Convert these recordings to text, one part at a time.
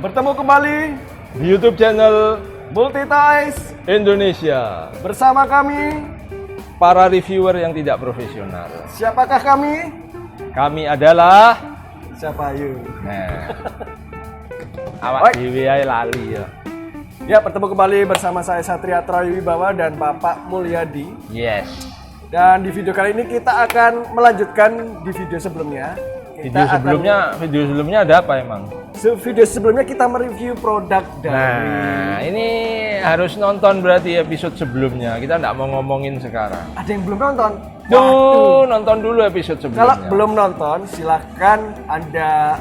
Bertemu kembali di YouTube channel Multitask Indonesia bersama kami. para reviewer yang tidak profesional. Siapakah kami? Kami adalah Siapa yuk? awak dewe ae lali ya. Ya, bertemu kembali bersama saya Satria Trawibawa dan Bapak Mulyadi. Yes. Dan di video kali ini kita akan melanjutkan di video sebelumnya. Video sebelumnya ada apa emang? Video sebelumnya kita mereview produk dari. Nah, ini harus nonton berarti episode sebelumnya. Kita nggak mau ngomongin sekarang. Ada yang belum nonton? Tuh, nonton dulu episode sebelumnya. Kalau belum nonton, silahkan Anda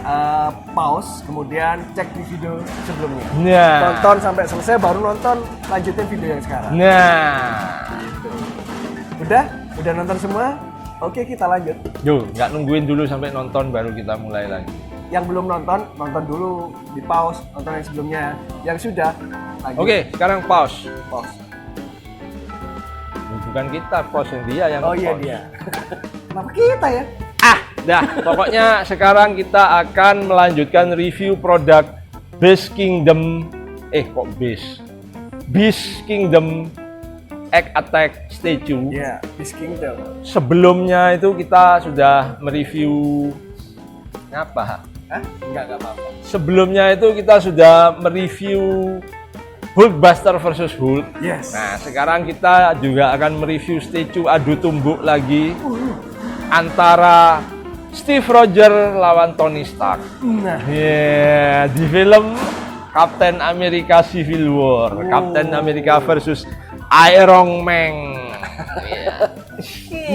pause, kemudian cek di video sebelumnya. Nah. Tonton sampai selesai, baru nonton, lanjutin video yang sekarang. Nah. Udah nonton semua? Oke, kita lanjut. Yuk, nggak nungguin dulu sampai nonton baru kita mulai lagi. Yang belum nonton, nonton dulu, di pause, nonton yang sebelumnya. Yang sudah, lanjut. Oke, sekarang pause. Pause. Bukan kita, pause yang dia yang Oh iya pause. dia. Kenapa kita ya? Dah, pokoknya sekarang kita akan melanjutkan review produk Beast Kingdom. Beast Kingdom Egg Attack Statue. Iya, Beast Kingdom. Sebelumnya itu kita sudah mereview apa? Hah? Enggak apa-apa. Sebelumnya itu kita sudah mereview Hulkbuster versus Hulk. Yes. Nah, sekarang kita juga akan mereview statue adu tumbuk lagi antara Steve Rogers lawan Tony Stark. Nah, Di film Captain America Civil War, Captain America versus Iron Man.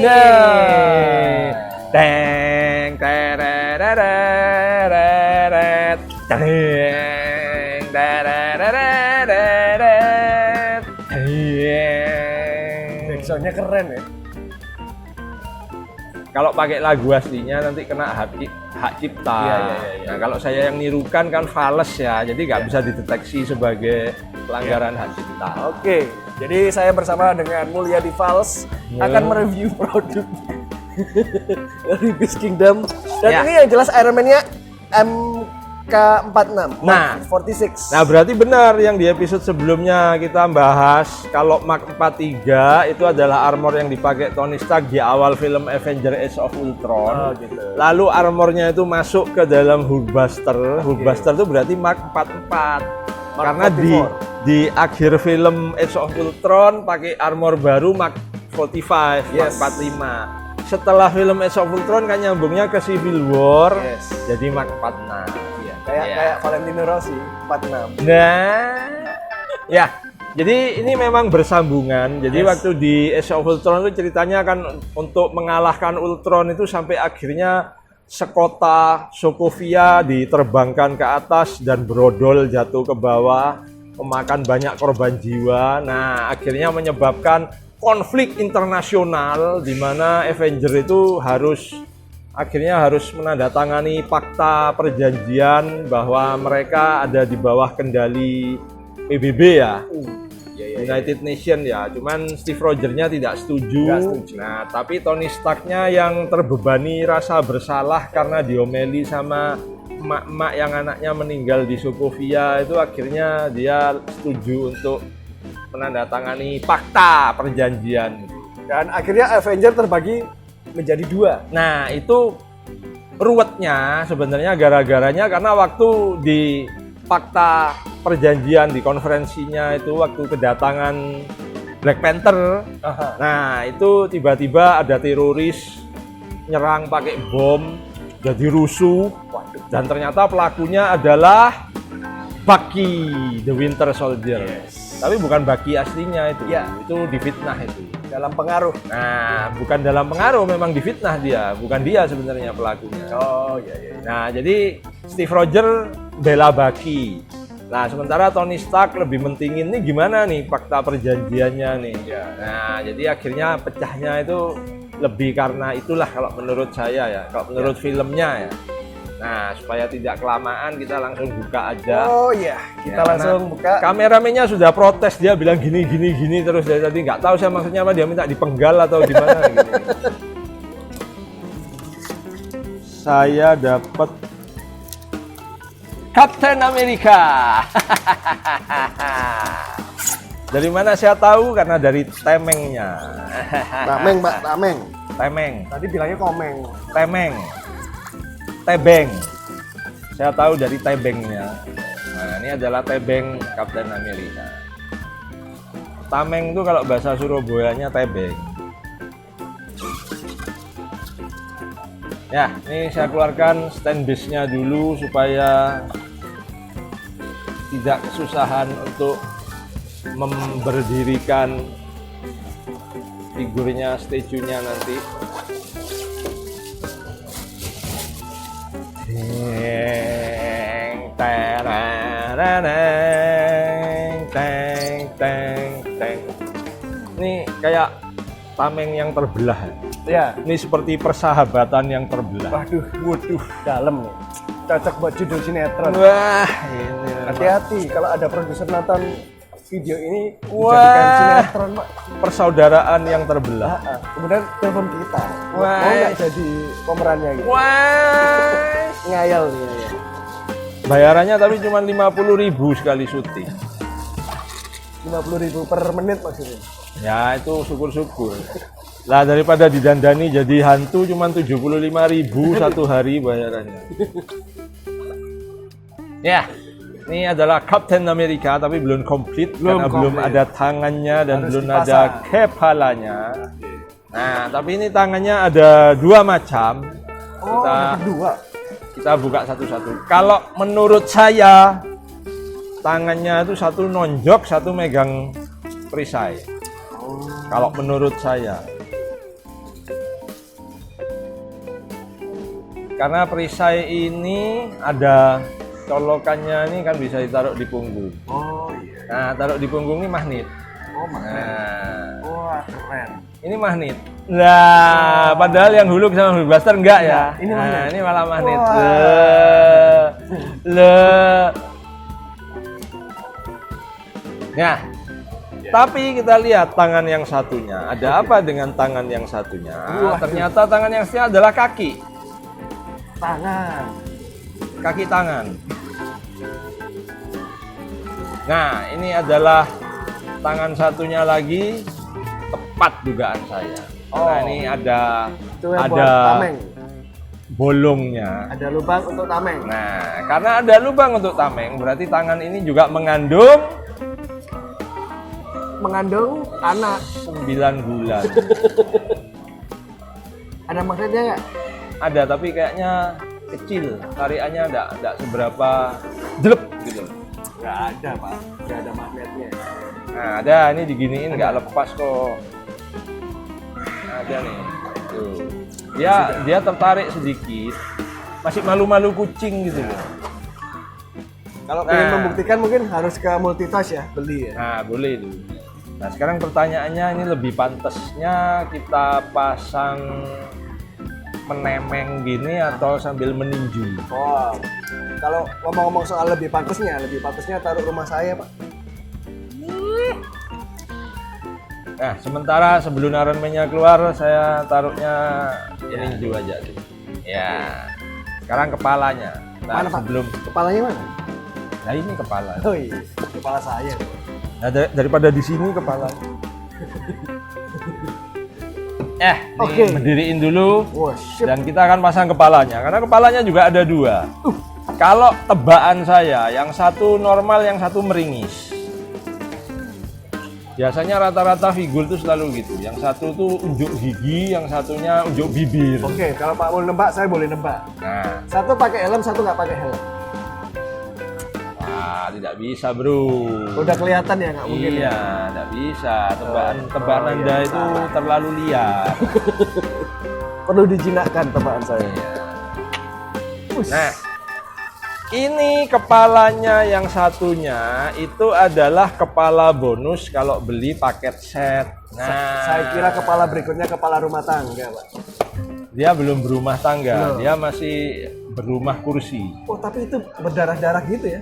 Nah. Teng tererereret, teng tererereret, teng. backsoundnya keren ya. Kalau pakai lagu aslinya nanti kena hak cipta. Iya. Nah, kalau saya yang nirukan kan fals ya, jadi nggak bisa dideteksi sebagai pelanggaran hak cipta. Oke, jadi saya bersama dengan Mulyadi Fals akan mereview produk dari Beast Kingdom. Dan Ya. ini yang jelas Iron Man-nya MK46, Nah. Mark 46. Nah, berarti benar yang di episode sebelumnya kita bahas kalau Mark 43 itu adalah armor yang dipakai Tony Stark di awal film Avengers Age of Ultron. Oh, gitu. Lalu armornya itu masuk ke dalam Hulkbuster. Hulkbuster itu berarti Mark 44. Karena 44. di akhir film Age of Ultron pakai armor baru Mark 45, Yes. Mark 45. Setelah film Age of Ultron kan nyambungnya ke Civil War. Yes. Jadi Mark 46. Iya, kayak Valentino Rossi 46. Nah, ya, jadi ini memang bersambungan. Jadi waktu di Age of Ultron itu ceritanya kan untuk mengalahkan Ultron itu sampai akhirnya sekota Sokovia diterbangkan ke atas dan brodol jatuh ke bawah, memakan banyak korban jiwa. Nah, akhirnya menyebabkan konflik internasional di mana Avenger itu akhirnya harus menandatangani fakta perjanjian bahwa mereka ada di bawah kendali PBB ya, United Nations ya. Cuman Steve Rogers-nya tidak setuju. Nah, tapi Tony Stark-nya yang terbebani rasa bersalah karena diomeli sama emak-emak yang anaknya meninggal di Sokovia itu akhirnya dia setuju untuk menandatangani fakta perjanjian. Dan akhirnya Avenger terbagi menjadi 2. Nah, itu ruwetnya sebenarnya gara-garanya karena waktu di fakta perjanjian di konferensinya itu waktu kedatangan Black Panther. Nah, itu tiba-tiba ada teroris nyerang pakai bom, jadi rusuh. Dan ternyata pelakunya adalah Bucky, the Winter Soldier. Tapi bukan Bucky aslinya itu. Ya. Itu difitnah itu. Dalam pengaruh. Nah, bukan dalam pengaruh, memang difitnah dia. Bukan dia sebenarnya pelakunya. Oh, iya. Nah, jadi Steve Rogers bela Bucky. Nah, sementara Tony Stark lebih mentingin nih gimana nih fakta perjanjiannya nih. Nah, jadi akhirnya pecahnya itu lebih karena itulah kalau menurut saya ya. Kalau menurut filmnya ya. Nah, supaya tidak kelamaan kita langsung buka aja. Oh iya, kita langsung buka. Kameramennya sudah protes, dia bilang gini terus dari tadi nggak tahu saya maksudnya apa, dia minta dipenggal atau gimana gitu. Saya dapat Captain America. Dari mana saya tahu? Karena dari temengnya. Tameng, Pak, tameng. Temeng, Tadi bilangnya komeng. temeng, tebeng. Saya tahu dari tebengnya. Nah, ini adalah tebeng Captain America. Tameng itu kalau bahasa Surabayanya tebeng. Ya, ini saya keluarkan stand base-nya dulu supaya tidak kesusahan untuk memberdirikan figurnya, statue-nya nanti. Teng, terereng, teng, teng, teng. Ini kayak tameng yang terbelah. Ya. Ini seperti persahabatan yang terbelah. Waduh, dalam nih. Cocok buat judul sinetron. Wah, ini Hati-hati kalau ada produser nonton video ini Wah. dijadikan sinetron, Pak. persaudaraan yang terbelah. Kemudian telepon kita. Wah. Mau nggak jadi pemerannya gitu? Wah, Ngayal nih. Ya. bayarannya tapi cuma 50.000 sekali syuting. 50.000 per menit maksudnya. Ya itu syukur-syukur. Lah daripada didandani jadi hantu cuma 75.000 satu hari bayarannya. Ya, ini adalah Captain America tapi belum komplit karena belum ada tangannya dan Harus belum dipasang. ada kepalanya. Nah, tapi ini tangannya ada dua macam. Oh, ada kedua. Kita buka satu-satu. Kalau menurut saya tangannya itu satu nonjok, satu megang perisai. Kalau menurut saya. Karena perisai ini ada colokannya, ini kan bisa ditaruh di punggung. Oh iya. Nah, taruh di punggung ini magnet. Oh, magnet. Nah, Wah, keren. ini magnet. Nah, padahal yang huluk sama huluk blaster enggak ya. Ini nah, magnet. ini malah magnet. Wah. Nah, tapi kita lihat tangan yang satunya. Ada apa dengan tangan yang satunya? Wah. Ternyata tangan yang satunya adalah kaki. Tangan. Kaki tangan. Nah, ini adalah tangan satunya lagi, tepat dugaan saya. Nah, ini ada Itu yang buat tameng. bolongnya. Ada lubang untuk tameng. Nah, karena ada lubang untuk tameng, berarti tangan ini juga mengandung Anak. 9 bulan. Ada magnetnya nggak? Ada, tapi kayaknya kecil. Tarikannya enggak seberapa jelek gitu. Nggak ada, Pak. Nggak ada magnetnya. Nah, ada, ini diginiin nggak lepas kok. Ada nih. Tuh. Dia tertarik sedikit. Masih malu-malu kucing gitu loh. Kalau ingin membuktikan mungkin harus ke Multitouch ya, beli ya. Nah, boleh tuh. Nah, sekarang pertanyaannya ini lebih pantasnya kita pasang menemeng gini atau sambil meninju? Oh, kalau ngomong-ngomong soal lebih pantasnya taruh rumah saya, Pak. Nah, sementara sebelum Iron Man-nya keluar, saya taruhnya meninju aja sih. Ya. Sekarang kepalanya. Nah, Mana, Pak? sebelum Kepalanya mana? Nah, ini kepala. Oh iya, kepala saya. Nah, daripada di sini kepala. Oke. Berdiriin dulu. Wah, shit. Dan kita akan pasang kepalanya. Karena kepalanya juga ada dua. Kalau tebaan saya, yang satu normal, yang satu meringis. Biasanya rata-rata figur itu selalu gitu. Yang satu tuh unjuk gigi, yang satunya unjuk bibir. Oke, kalau Pak mau nebak, saya boleh nebak. Nah, Satu pakai helm, satu nggak pakai helm. wah, tidak bisa, bro. Udah kelihatan ya, nggak mungkin ya. Iya, tidak bisa. Tebakan iya, Anda itu salah. terlalu liar. Perlu dijinakkan tebakan saya. Iya. Nah, ini kepalanya yang satunya itu adalah kepala bonus kalau beli paket set. Nah, Saya kira kepala berikutnya kepala rumah tangga, Pak. dia belum berumah tangga, Belum. dia masih berumah kursi. Oh, tapi itu berdarah-darah gitu ya?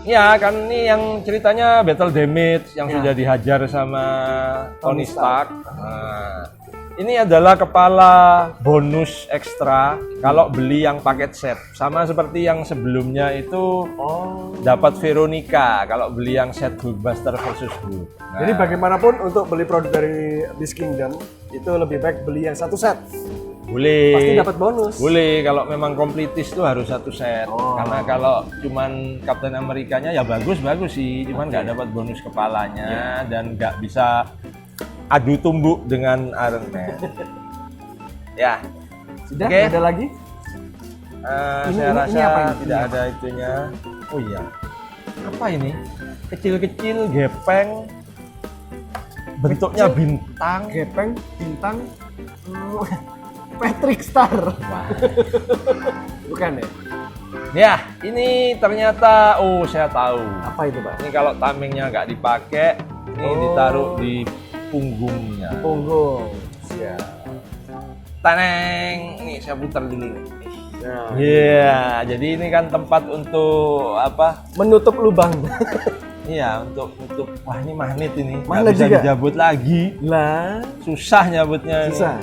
Ya, kan ini yang ceritanya battle damage yang Ya. sudah dihajar sama Tony Tony Stark. Stark. Nah, Ini adalah kepala bonus ekstra kalau beli yang paket set. Sama seperti yang sebelumnya itu dapat Veronica kalau beli yang set Hulkbuster versus Hulk. Nah, Jadi bagaimanapun untuk beli produk dari Beast Kingdom itu lebih baik beli yang satu set. boleh. Pasti dapat bonus. Boleh, kalau memang kompletis tuh harus satu set. Karena kalau cuman Captain Amerikanya ya bagus sih, cuman nggak dapat bonus kepalanya dan nggak bisa adu tumbuk dengan Iron Man. Ya, Sudah, Oke. nggak ada lagi? saya rasa ini apa ini? tidak ada itunya. Oh iya, apa ini? Kecil-kecil, gepeng, bentuknya bintang. Gepeng, bintang, Patrick Star. Wah. Bukan ya? Ya, ini ternyata, saya tahu. Apa itu, Pak? Ini kalau tamengnya nggak dipakai, ini ditaruh di punggungnya. Punggung. Ya. Taneng, nih saya putar dulu nih. Nah, Iya, jadi ini kan tempat untuk apa? menutup lubang. Iya, untuk wah ini magnet ini. Nggak Magnet bisa juga? dijabut lagi. Lah, Susah nyabutnya. ini. susah.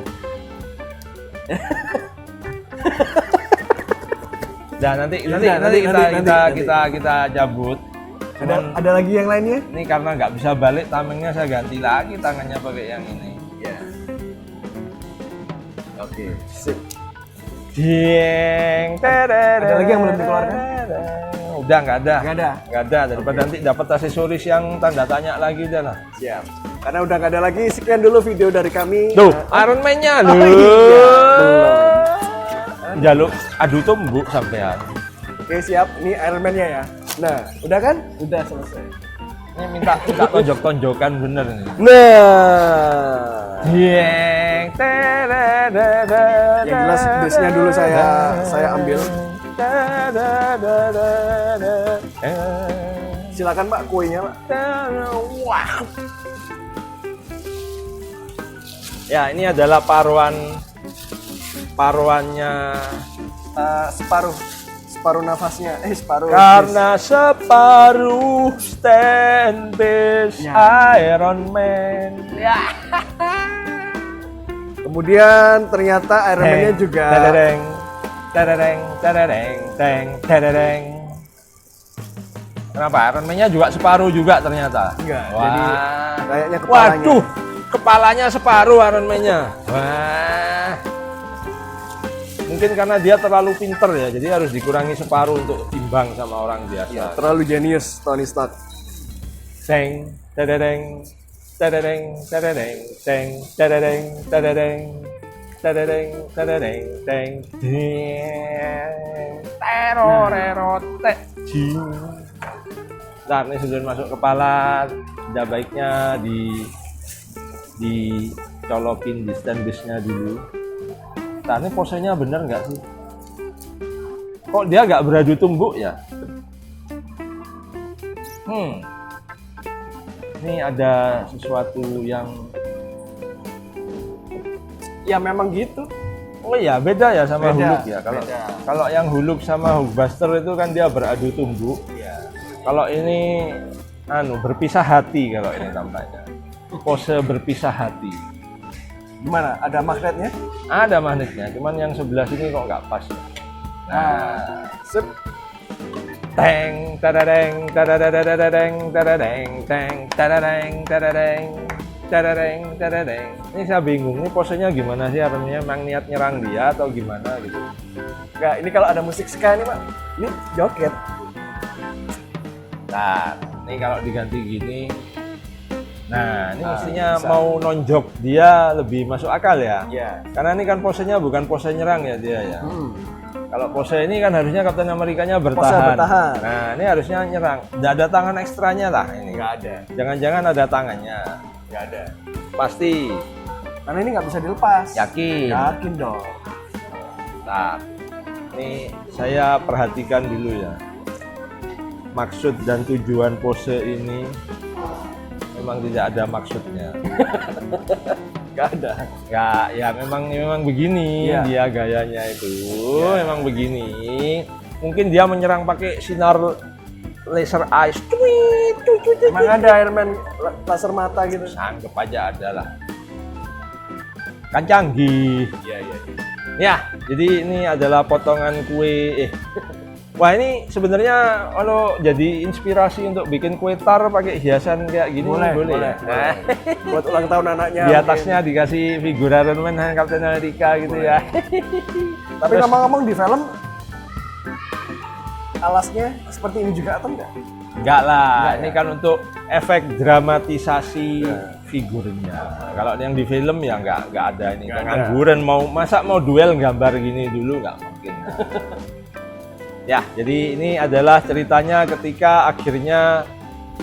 Dan nanti Ya nanti udah, nanti nanti. kita cabut. Cuman Ada lagi yang lainnya? ini karena nggak bisa balik tamengnya saya ganti lagi tangannya pakai yang ini. Ya. Oke, sip. Dieng. Ada lagi yang belum dikeluarkan? Udah nggak ada. Nggak ada. Daripada nanti dapat aksesoris yang tanda tanya lagi udah lah. Siap. Karena udah nggak ada lagi, sekian dulu video dari kami. Tuh, Iron Man-nya Oh, loh. iya, Jaluk adu tumbuk sampean. Oke, siap. Ini Iron Man-nya ya. Nah, udah kan? Udah selesai. Ini minta tonjok-tonjokan bener nih. Nah, Dieng. yang jelas base-nya dulu saya ambil. Silakan Pak, kuenya Pak. Wah. Ya, ini adalah paruannya Separuh nafasnya. Separuh. karena separuh stand base Ya. Iron Man. Kemudian ternyata Iron Man-nya juga Tadadeng, tadadeng, tadadeng, teng, tadadeng. Kenapa? Iron Man-nya juga separuh juga ternyata. Enggak, Wah. jadi kayaknya kepalanya. Waduh, kepalanya separuh Iron Man-nya. Wah. Mungkin karena dia terlalu pinter ya, jadi harus dikurangi separuh untuk imbang sama orang biasa. Ya, terlalu jenius Tony Stark. Teng, tadadeng, tadadeng, tadadeng, teng, tadadeng, tadadeng, tadadeng, tadadeng, teng, deng, terorerot, jing. Ntar ini sudah masuk kepala, tidak baiknya dicolokin di stand base-nya dulu. Ntar ini posenya bener nggak sih? Kok dia nggak beradu tumbuk ya? Ini ada sesuatu yang Ya memang gitu. oh iya beda ya sama Beda, Hulk ya. beda. Kalau yang Hulk sama Hulkbuster itu kan dia beradu tumbuk. Iya. Kalau ini berpisah hati kalau ini tampaknya. Pose berpisah hati. Gimana? Ada magnetnya? Ada magnetnya, cuman yang sebelah sini kok nggak pas. Nah, sip. Teng, tadadeng, tadadadadadeng, tadadeng, teng, tadadeng, tadadeng, tadadeng, tadadeng. Ini saya bingung, ini posenya gimana sih? Artinya emang niat nyerang dia atau gimana gitu? Enggak, ini kalau ada musik ska nih Pak. Ini joget. Nah, ini kalau diganti gini, nah ini mestinya bisa. mau nonjok dia lebih masuk akal ya? Iya. Karena ini kan posenya bukan pose nyerang ya dia ya. Kalau pose ini kan harusnya Kapten Amerikanya bertahan. bertahan. Nah, ini harusnya nyerang. Nggak ada tangan ekstranya lah ini. Nggak ada. Jangan-jangan ada tangannya. Nggak ada. Pasti. Karena ini nggak bisa dilepas. Yakin. Yakin dong. Nah, ini saya perhatikan dulu ya. Maksud dan tujuan pose ini memang tidak ada maksudnya. Nggak ada. Ya memang begini Iya. dia gayanya itu. Memang begini. Mungkin dia menyerang pakai sinar laser eyes. Emang ada Iron Man laser mata gitu. Anggap aja ada lah. kan canggih. Iya. Ya, jadi ini adalah potongan kue. Wah, ini sebenarnya kalau jadi inspirasi untuk bikin kue tar pakai hiasan kayak gini boleh. Ya? Nah, Buat ulang tahun anaknya. di atasnya dikasih figur Iron Man dan Captain America gitu ya. Tapi ngomong-ngomong di film alasnya seperti ini juga atau enggak? Enggak lah, Enggak, ini ya? kan untuk efek dramatisasi figurnya. Kalau yang di film ya enggak ada ini. Nggak ada. Ngangguran mau duel gambar gini dulu nggak mungkin. Ya, jadi ini adalah ceritanya ketika akhirnya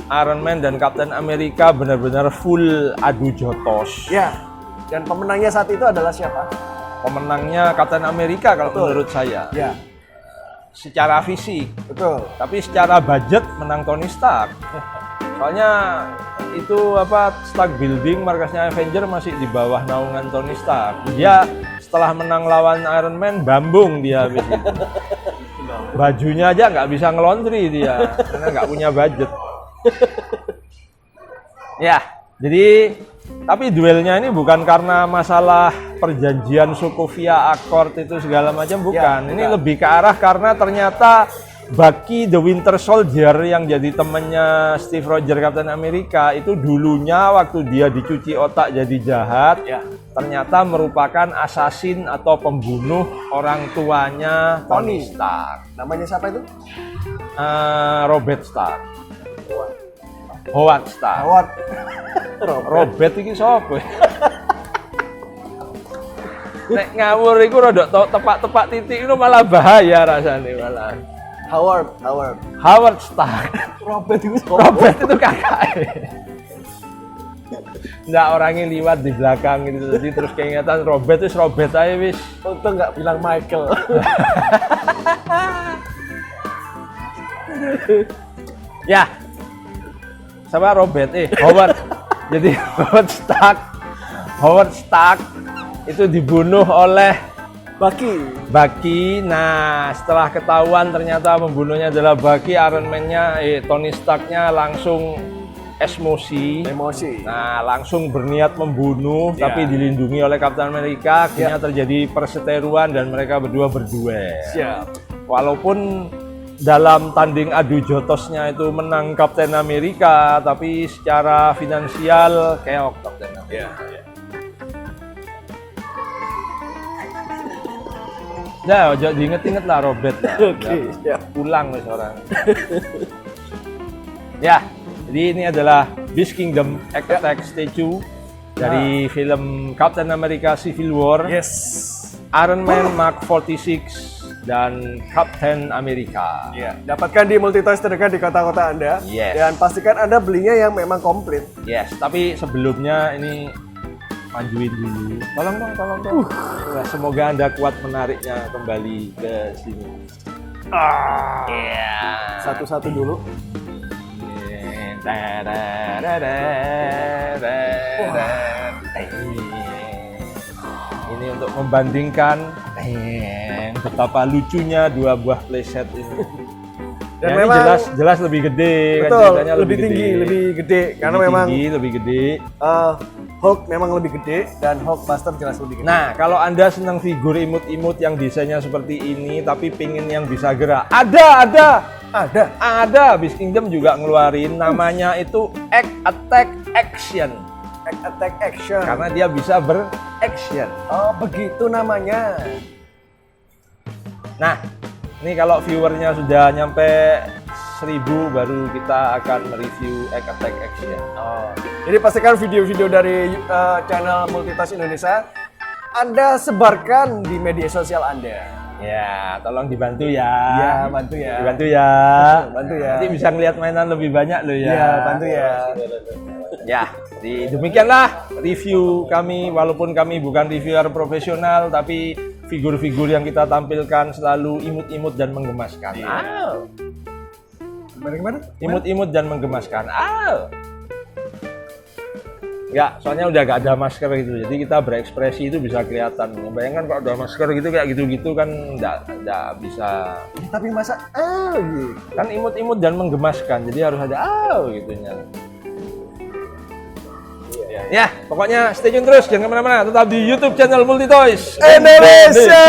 Iron Man dan Captain America benar-benar full adu jotos. Ya. Dan pemenangnya saat itu adalah siapa? Pemenangnya Captain America kalau Betul. menurut saya. Ya, Secara fisik, betul. tapi secara budget menang Tony Stark. Soalnya itu Stark Building markasnya Avenger masih di bawah naungan Tony Stark. Dia setelah menang lawan Iron Man bambung dia habis itu. Bajunya aja nggak bisa ngelondri dia karena nggak punya budget. Ya, jadi tapi duelnya ini bukan karena masalah perjanjian Sokovia Accord itu segala macam, bukan. Ya, Ini bukan. lebih ke arah karena ternyata Bucky the Winter Soldier yang jadi temannya Steve Rogers Captain America itu dulunya waktu dia dicuci otak jadi jahat, Ya. ternyata merupakan assassin atau pembunuh orang tuanya Tony Stark. Namanya siapa itu? Robert Stark. Howard Stark. Howard. Robert iki sapa? Nek ngawur iku rada tepak-tepak titik itu malah bahaya rasane malah. Howard Stark. Robert itu Robert itu kakaknya. Nggak, orangnya liwat di belakang gitu, jadi terus keingetan Robert aja wis. Untung nggak bilang Michael. Ya. Sama Robert Howard. Jadi Howard Stark itu dibunuh oleh Bucky. Nah, setelah ketahuan ternyata pembunuhnya adalah Bucky, Iron Man-nya Tony Stark-nya langsung emosi. Nah, langsung berniat membunuh, Ya. tapi dilindungi oleh Captain America. Akhirnya terjadi perseteruan dan mereka berdua berduel. Siap. Walaupun dalam tanding adu jotosnya itu menang Captain America, tapi secara finansial keok Captain America. Ya, ojo diinget-inget lah Robert lah. Oke, Ya, siap. pulang wis orang. Ya, jadi ini adalah Beast Kingdom Attack Statue dari film Captain America Civil War, Yes. Iron Man Mark 46 dan Captain America. Ya, dapatkan di multi-toys terdekat di kota-kota Anda. Yes. Dan pastikan Anda belinya yang memang komplit. Yes, tapi sebelumnya ini majuin dulu. Tolong dong. Nah, semoga Anda kuat menariknya kembali ke sini. Satu-satu dulu. Ini untuk membandingkan betapa lucunya dua buah playset ini. Dan Ya, ini memang jelas lebih gede kan, betul, ceritanya lebih tinggi, lebih gede karena memang lebih gede. Hulk memang lebih gede dan Hulkbuster jelas lebih gede. Nah, kalau Anda senang figur imut-imut yang desainnya seperti ini tapi pingin yang bisa gerak, ada. Beast Kingdom juga ngeluarin namanya itu Attack Action. Attack Action. Karena dia bisa beraction. Oh, begitu namanya. Nah, ini kalau viewernya sudah nyampe 1000 baru kita akan mereview Attack Action. Oh. Jadi pastikan video-video dari channel Multitask Indonesia Anda sebarkan di media sosial Anda. Ya, tolong dibantu ya. Ya, bantu ya. Dibantu ya. Bantu ya. Nanti bisa ngeliat mainan lebih banyak loh ya. Ya, bantu ya. Ya, demikianlah review kami. Walaupun kami bukan reviewer profesional, tapi figur-figur yang kita tampilkan selalu imut-imut dan menggemaskan. Gimana? Imut-imut dan menggemaskan. Ya, soalnya udah gak ada masker gitu, jadi kita berekspresi itu bisa kelihatan. Bayangkan kalau ada masker gitu kayak gitu-gitu kan nggak bisa. Tapi masa gitu. Kan imut-imut dan menggemaskan, jadi harus ada gitunya. Iya. Ya, pokoknya stay tune terus, jangan kemana-mana, tetap di YouTube channel Multi Toys Indonesia.